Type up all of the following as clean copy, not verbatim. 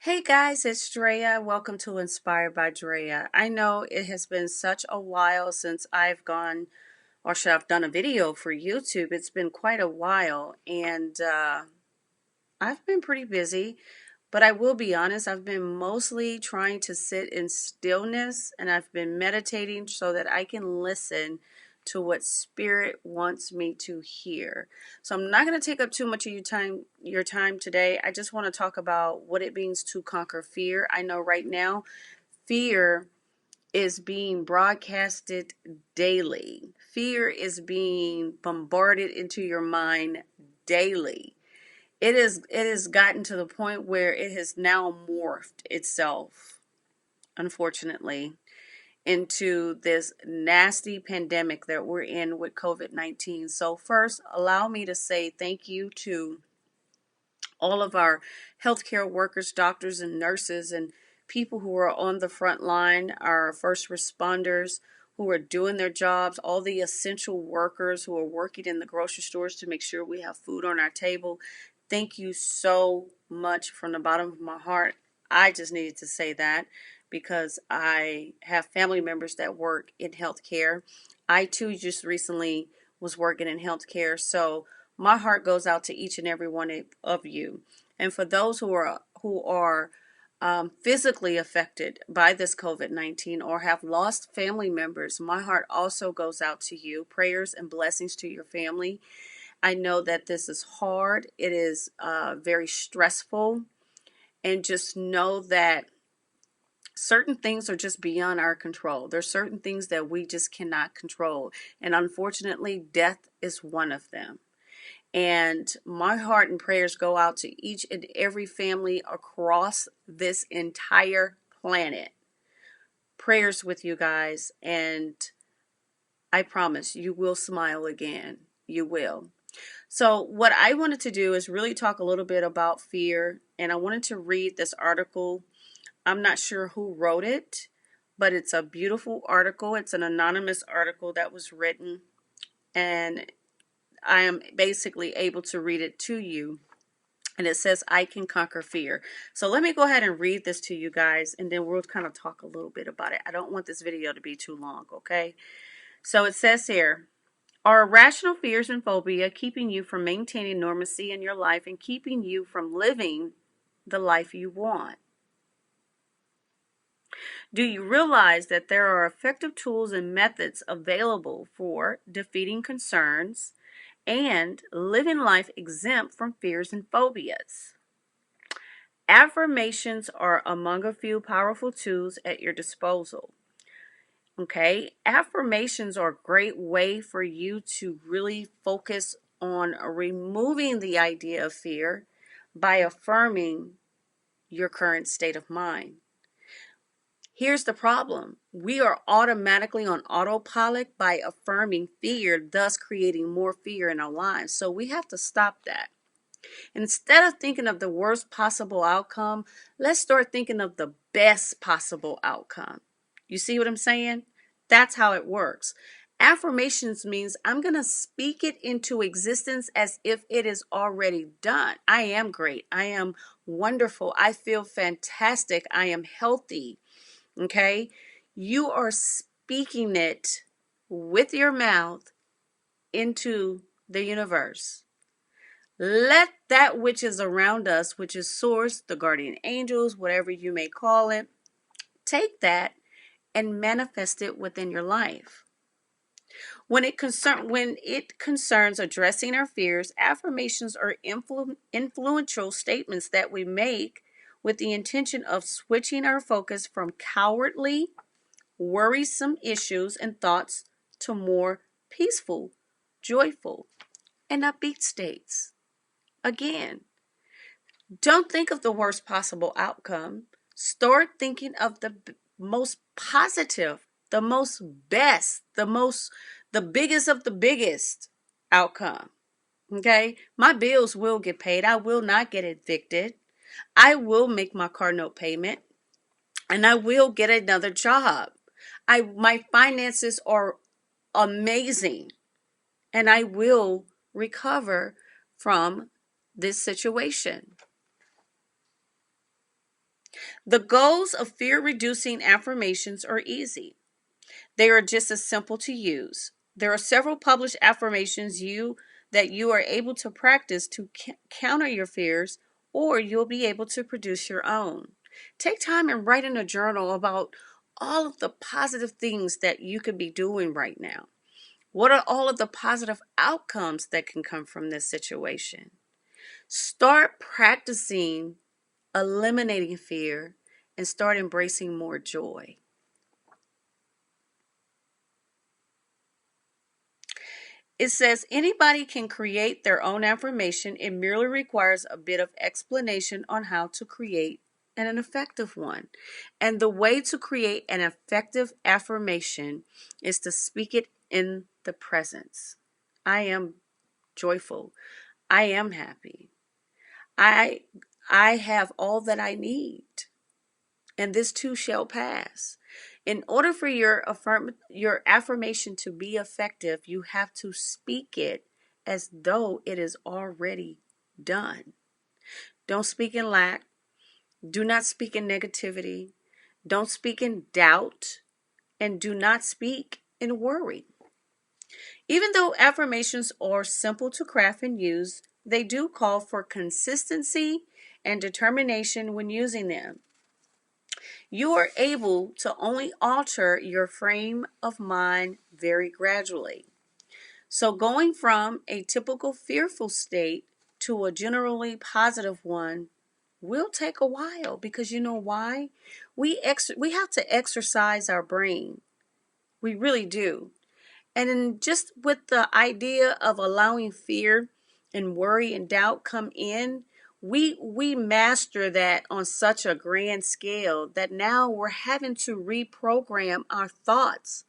Hey guys, it's Drea. Welcome to Inspired by Drea. I know it has been such a while since I've gone or should have done a video for YouTube. It's been quite a while and I've been pretty busy, but I will be honest, I've been mostly trying to sit in stillness and I've been meditating so that I can listen to what spirit wants me to hear. So I'm not going to take up too much of your time today. I just want to talk about what it means to conquer fear. I know right now fear is being broadcasted daily. Fear is being bombarded into your mind daily. It has gotten to the point where it has now morphed itself, unfortunately, into this nasty pandemic that we're in with COVID-19. So first, allow me to say thank you to all of our healthcare workers, doctors and nurses and people who are on the front line, our first responders who are doing their jobs, all the essential workers who are working in the grocery stores to make sure we have food on our table. Thank you so much from the bottom of my heart. I just needed to say that because I have family members that work in healthcare. I too just recently was working in healthcare, so my heart goes out to each and every one of you. And for those who are physically affected by this COVID-19 or have lost family members, my heart also goes out to you. Prayers and blessings to your family. I know that this is hard. It is very stressful. And just know that certain things are just beyond our control. There's certain things that we just cannot control. And unfortunately, death is one of them. And my heart and prayers go out to each and every family across this entire planet. Prayers with you guys. And I promise you will smile again. You will. So what I wanted to do is really talk a little bit about fear. And I wanted to read this article. I'm not sure who wrote it, but it's a beautiful article. It's an anonymous article that was written. And I am basically able to read it to you. And it says, I can conquer fear. So let me go ahead and read this to you guys, and then we'll kind of talk a little bit about it. I don't want this video to be too long, okay? So it says here, are irrational fears and phobia keeping you from maintaining normalcy in your life and keeping you from living the life you want? Do you realize that there are effective tools and methods available for defeating concerns and living life exempt from fears and phobias? Affirmations are among a few powerful tools at your disposal. Okay, affirmations are a great way for you to really focus on removing the idea of fear by affirming your current state of mind. Here's the problem. We are automatically on autopilot by affirming fear, thus creating more fear in our lives. So we have to stop that. Instead of thinking of the worst possible outcome, let's start thinking of the best possible outcome. You see what I'm saying? That's how it works. Affirmations means I'm going to speak it into existence as if it is already done. I am great. I am wonderful. I feel fantastic. I am healthy. Okay? You are speaking it with your mouth into the universe. Let that which is around us, which is source, the guardian angels, whatever you may call it, take that and manifest it within your life. When it concerns addressing our fears, affirmations are influential statements that we make with the intention of switching our focus from cowardly, worrisome issues and thoughts to more peaceful, joyful, and upbeat states. Again, don't think of the worst possible outcome. Start thinking of the most positive, the most best, the biggest of the biggest outcome. Okay? My bills will get paid. I will not get evicted. I will make my car note payment and I will get another job. My finances are amazing and I will recover from this situation. The goals of fear reducing affirmations are easy. They are just as simple to use. There are several published affirmations that you are able to practice to counter your fears, or you'll be able to produce your own. Take time and write in a journal about all of the positive things that you could be doing right now. What are all of the positive outcomes that can come from this situation? Start practicing eliminating fear and start embracing more joy. It says anybody can create their own affirmation. It merely requires a bit of explanation on how to create an effective one. And the way to create an effective affirmation is to speak it in the presence. I am joyful. I am happy. I have all that I need, and this too shall pass. In order for your affirmation to be effective, you have to speak it as though it is already done. Don't speak in lack. Do not speak in negativity. Don't speak in doubt. And do not speak in worry. Even though affirmations are simple to craft and use, they do call for consistency and determination when using them. You are able to only alter your frame of mind very gradually. So, going from a typical fearful state to a generally positive one will take a while, because you know why? We have to exercise our brain. We really do. And then just with the idea of allowing fear and worry and doubt come in, we master that on such a grand scale that now we're having to reprogram our thoughts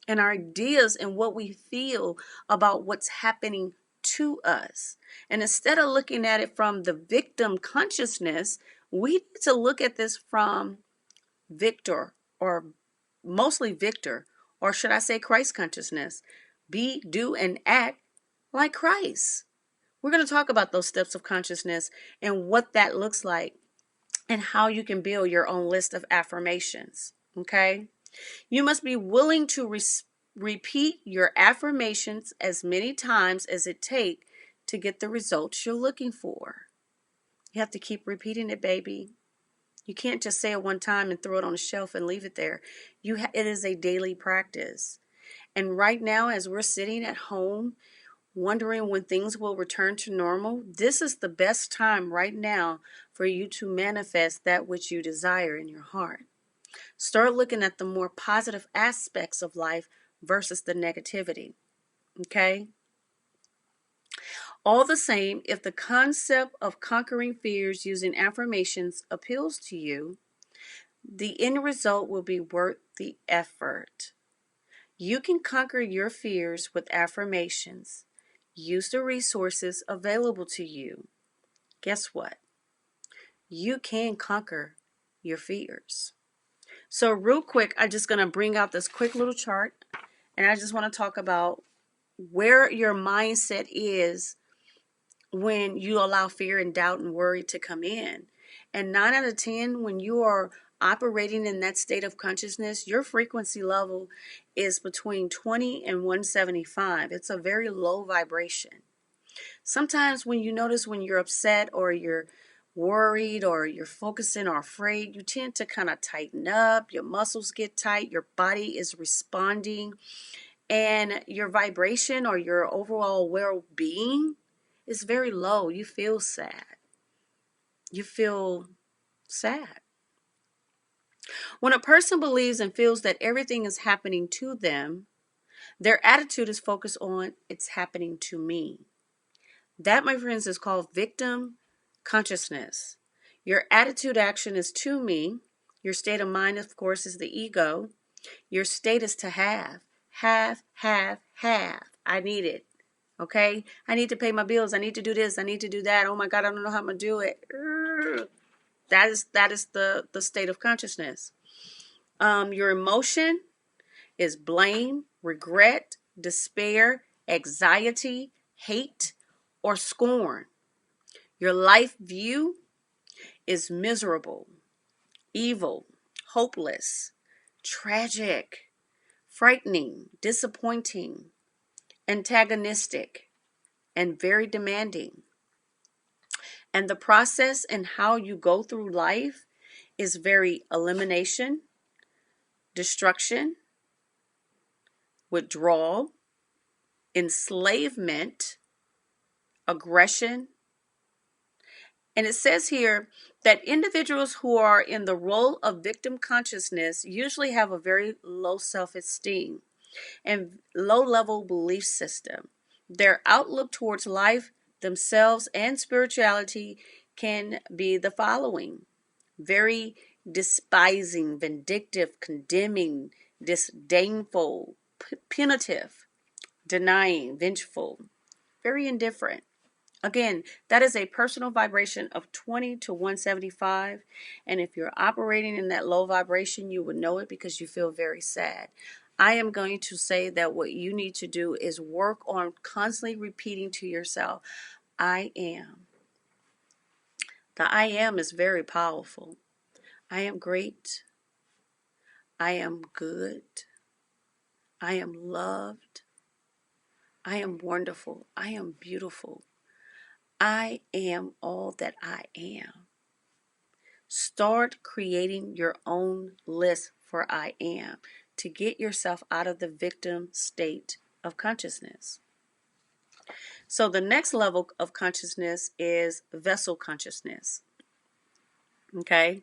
and our ideas and what we feel about what's happening to us. And instead of looking at it from the victim consciousness, we need to look at this from victor, or mostly victor, or should I say Christ consciousness. Be, do, and act like Christ. We're going to talk about those steps of consciousness and what that looks like and how you can build your own list of affirmations. Okay? You must be willing to repeat your affirmations as many times as it takes to get the results you're looking for. You have to keep repeating it, baby. You can't just say it one time and throw it on a shelf and leave it there. It is a daily practice. And right now, as we're sitting at home, wondering when things will return to normal, this is the best time right now for you to manifest that which you desire in your heart. Start looking at the more positive aspects of life versus the negativity. Okay? All the same, if the concept of conquering fears using affirmations appeals to you, the end result will be worth the effort. You can conquer your fears with affirmations. Use the resources available to you. Guess what? You can conquer your fears. So real quick, I'm just going to bring out this quick little chart, and I just want to talk about where your mindset is when you allow fear and doubt and worry to come in. And 9 out of 10, when you are operating in that state of consciousness, your frequency level is between 20 and 175. It's a very low vibration. Sometimes when you notice when you're upset or you're worried or you're focusing or afraid, you tend to kind of tighten up, your muscles get tight, your body is responding, and your vibration or your overall well-being is very low. You feel sad. You feel sad. When a person believes and feels that everything is happening to them, their attitude is focused on it's happening to me. That, my friends, is called victim consciousness. Your attitude action is to me. Your state of mind, of course, is the ego. Your state is to have. Have. I need it. Okay? I need to pay my bills. I need to do this. I need to do that. Oh my God, I don't know how I'm going to do it. That is the state of consciousness. Your emotion is blame, regret, despair, anxiety, hate, or scorn. Your life view is miserable. evil, hopeless, tragic, frightening, disappointing, antagonistic, and very demanding. And the process and how you go through life is very elimination, destruction, withdrawal, enslavement, aggression. And it says here that individuals who are in the role of victim consciousness usually have a very low self-esteem and low-level belief system. Their outlook towards life, themselves, and spirituality can be the following: very despising, vindictive, condemning, disdainful, punitive, denying, vengeful, very indifferent. Again, that is a personal vibration of 20 to 175. And if you're operating in that low vibration, you would know it because you feel very sad. I am going to say that what you need to do is work on constantly repeating to yourself, I am. The I am is very powerful. I am great. I am good. I am loved. I am wonderful. I am beautiful. I am all that I am. Start creating your own list for I am to get yourself out of the victim state of consciousness. So the next level of consciousness is vessel consciousness. Okay?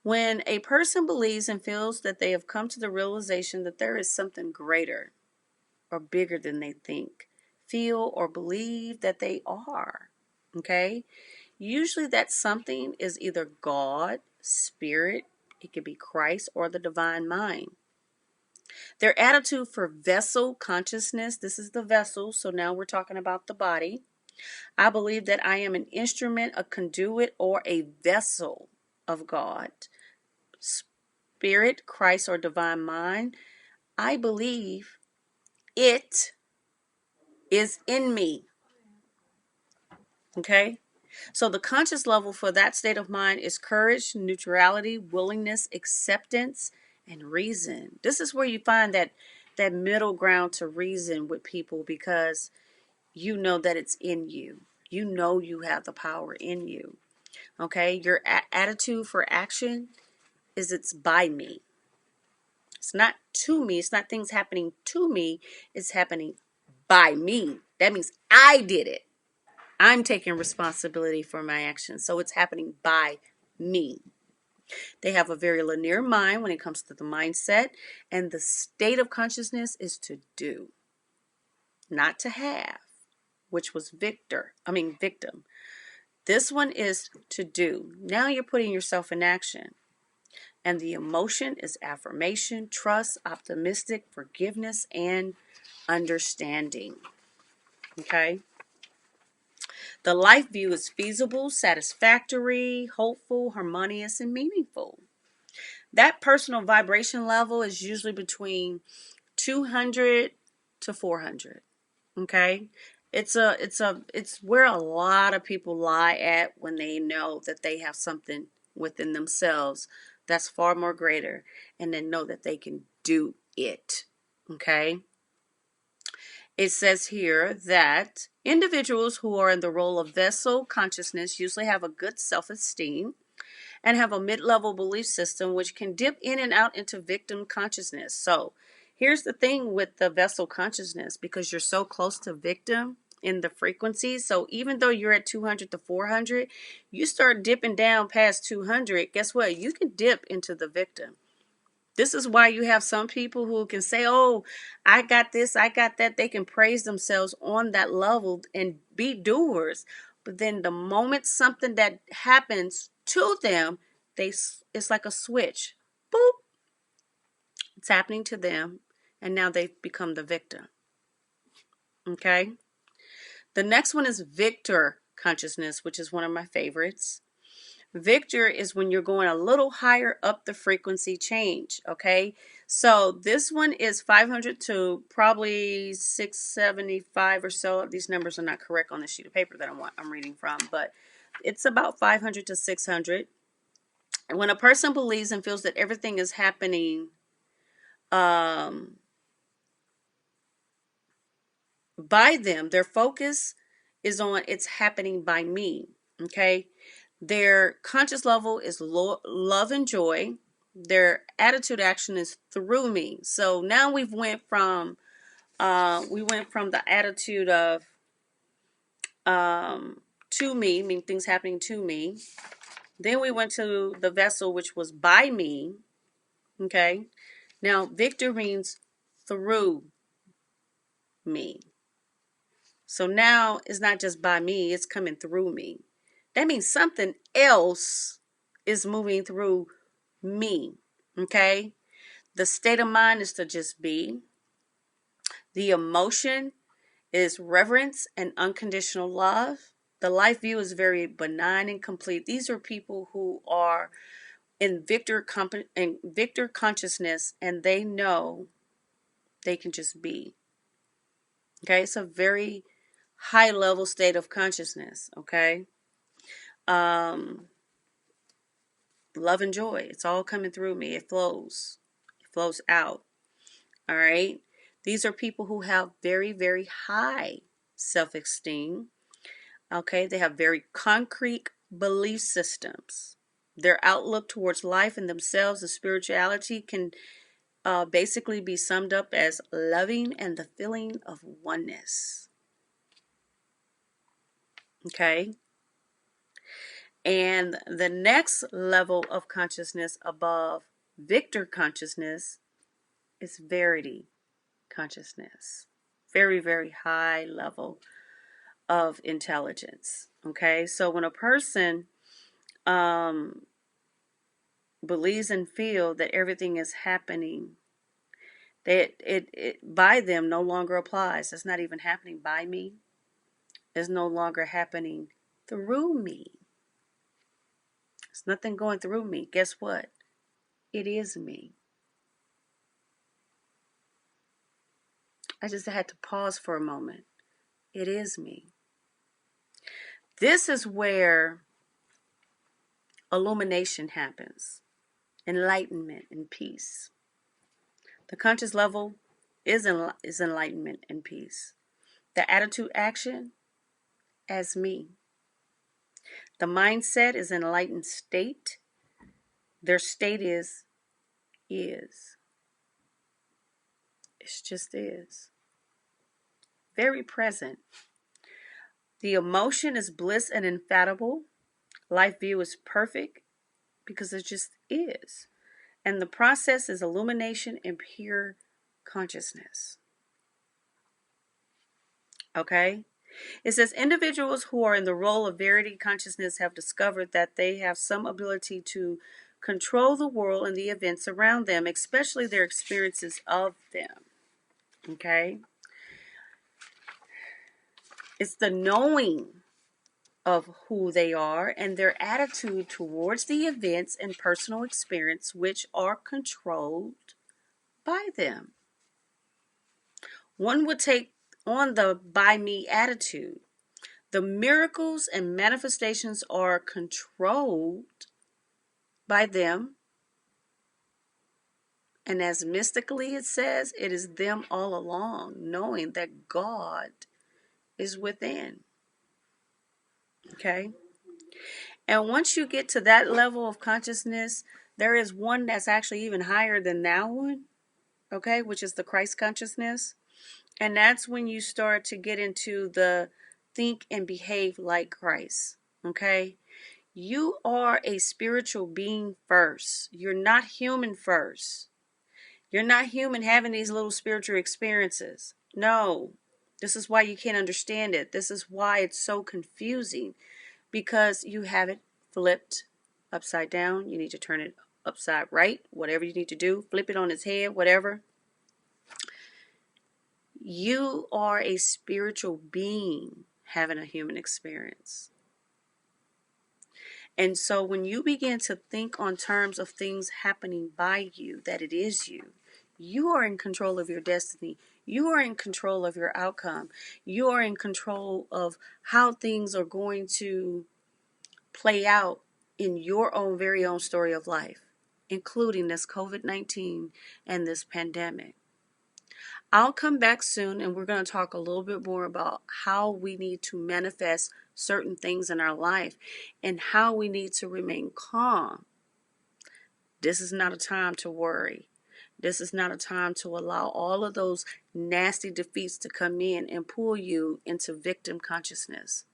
When a person believes and feels that they have come to the realization that there is something greater or bigger than they think, feel, or believe that they are. Okay? Usually that something is either God, Spirit, it could be Christ, or the divine mind. Their attitude for vessel consciousness, this is the vessel, so now we're talking about the body. I believe that I am an instrument, a conduit, or a vessel of God, Spirit, Christ, or divine mind. I believe it is in me. Okay? So the conscious level for that state of mind is courage, neutrality, willingness, acceptance, and reason. This is where you find that middle ground to reason with people because you know that it's in you. You know you have the power in you. Okay? Your attitude for action is it's by me. It's not to me. It's not things happening to me. It's happening by me. That means I did it. I'm taking responsibility for my actions. So it's happening by me. They have a very linear mind when it comes to the mindset. And the state of consciousness is to do, not to have, which was victim. This one is to do. Now you're putting yourself in action. And the emotion is affirmation, trust, optimistic, forgiveness, and understanding. Okay? The life view is feasible, satisfactory, hopeful, harmonious, and meaningful. That personal vibration level is usually between 200 to 400. Okay? It's where a lot of people lie at when they know that they have something within themselves that's far more greater and then know that they can do it. Okay? It says here that individuals who are in the role of vessel consciousness usually have a good self-esteem and have a mid-level belief system which can dip in and out into victim consciousness. So here's the thing with the vessel consciousness, because you're so close to victim in the frequency. So even though you're at 200 to 400, you start dipping down past 200. Guess what? You can dip into the victim. This is why you have some people who can say, oh, I got this, I got that. They can praise themselves on that level and be doers. But then the moment something that happens to them, it's like a switch. Boop. It's happening to them. And now they've become the victim. Okay? The next one is victor consciousness, which is one of my favorites. Victor is when you're going a little higher up the frequency change, okay? So this one is 500 to probably 675 or so. These numbers are not correct on the sheet of paper that I'm reading from, but it's about 500 to 600. When a person believes and feels that everything is happening um, by them, their focus is on it's happening by me. Okay. Their conscious level is love and joy. Their attitude action is through me. So now we went from the attitude of to me, meaning things happening to me. Then we went to the vessel, which was by me. Okay. Now, victor means through me. So now it's not just by me, it's coming through me. That means something else is moving through me. Okay. The state of mind is to just be. The emotion is reverence and unconditional love. The life view is very benign and complete. These are people who are in victor consciousness, and they know they can just be. Okay, it's a very high level state of consciousness. Okay, love and joy, it's all coming through me. It flows out. All right, these are people who have very, very high self-esteem. Okay, they have very concrete belief systems. Their outlook towards life and themselves and spirituality can basically be summed up as loving and the feeling of oneness. Okay, and the next level of consciousness above victor consciousness is verity consciousness. Very, very high level of intelligence. Okay, so when a person believes and feel that everything is happening, that it by them no longer applies. It's not even happening by me. It's no longer happening through me. It's nothing going through me. Guess what? It is me. I just had to pause for a moment. It is me. This is where illumination happens, enlightenment and peace. The conscious level is enlightenment and peace. The attitude action as me. The mindset is enlightened state. Their state is. It just is. Very present. The emotion is bliss and infallible. Life view is perfect because it just is. And the process is illumination and pure consciousness. Okay? It says individuals who are in the role of verity consciousness have discovered that they have some ability to control the world and the events around them, especially their experiences of them. Okay? It's the knowing of who they are and their attitude towards the events and personal experience which are controlled by them. One would take on the by me attitude. The miracles and manifestations are controlled by them. And as mystically it says, it is them all along, knowing that God is within. Okay? And once you get to that level of consciousness, there is one that's actually even higher than that one, okay, which is the Christ consciousness. And that's when you start to get into the think and behave like Christ, okay? You are a spiritual being first. You're not human first. You're not human having these little spiritual experiences. No, this is why you can't understand it. This is why it's so confusing. Because you have it flipped upside down. You need to turn it upside right. Whatever you need to do, flip it on its head, whatever. You are a spiritual being having a human experience. And so when you begin to think on terms of things happening by you, that it is you, you are in control of your destiny. You are in control of your outcome. You are in control of how things are going to play out in your own very own story of life, including this COVID-19 and this pandemic. I'll come back soon and we're going to talk a little bit more about how we need to manifest certain things in our life and how we need to remain calm. This is not a time to worry. This is not a time to allow all of those nasty defeats to come in and pull you into victim consciousness.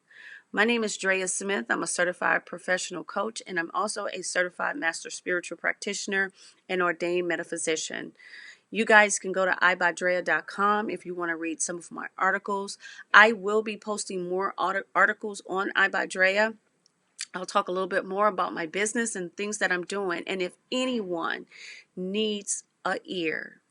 My name is Drea Smith. I'm a certified professional coach, and I'm also a certified master spiritual practitioner and ordained metaphysician. You guys can go to ibydrea.com if you want to read some of my articles. I will be posting more articles on ibydrea. I'll talk a little bit more about my business and things that I'm doing. And if anyone needs a ear,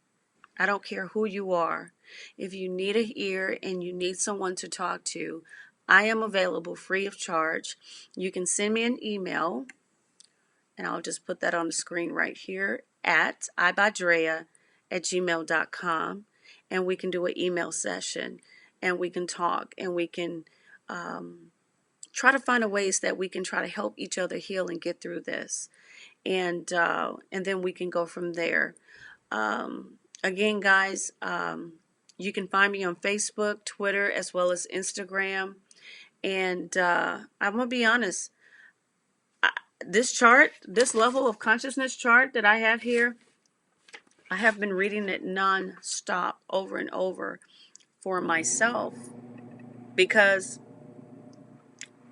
I don't care who you are, if you need an ear and you need someone to talk to, I am available free of charge. You can send me an email, and I'll just put that on the screen right here, at ibydrea@gmail.com, and we can do an email session, and we can talk, and we can try to find a ways that we can try to help each other heal and get through this, and then we can go from there. Again, guys, you can find me on Facebook, Twitter, as well as Instagram. And I'm going to be honest, this chart, this level of consciousness chart that I have here, I have been reading it non-stop over and over for myself, because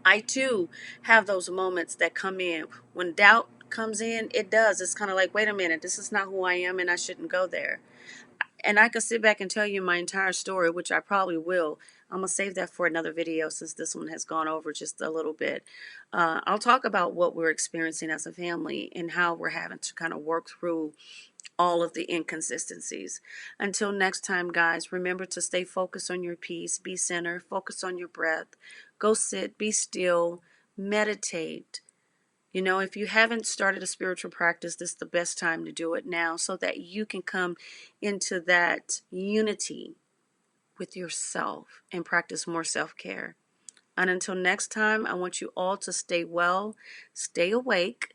I too have those moments that come in. When doubt comes in, it does. It's kind of like, wait a minute, this is not who I am and I shouldn't go there. And I could sit back and tell you my entire story, which I probably will. I'm going to save that for another video since this one has gone over just a little bit. I'll talk about what we're experiencing as a family and how we're having to kind of work through all of the inconsistencies. Until next time, guys, remember to stay focused on your peace, be centered, focus on your breath, go sit, be still, meditate. You know, if you haven't started a spiritual practice, this is the best time to do it now, so that you can come into that unity with yourself and practice more self-care. And until next time, I want you all to stay well, stay awake,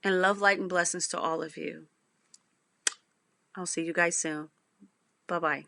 and love, light, and blessings to all of you. I'll see you guys soon. Bye-bye.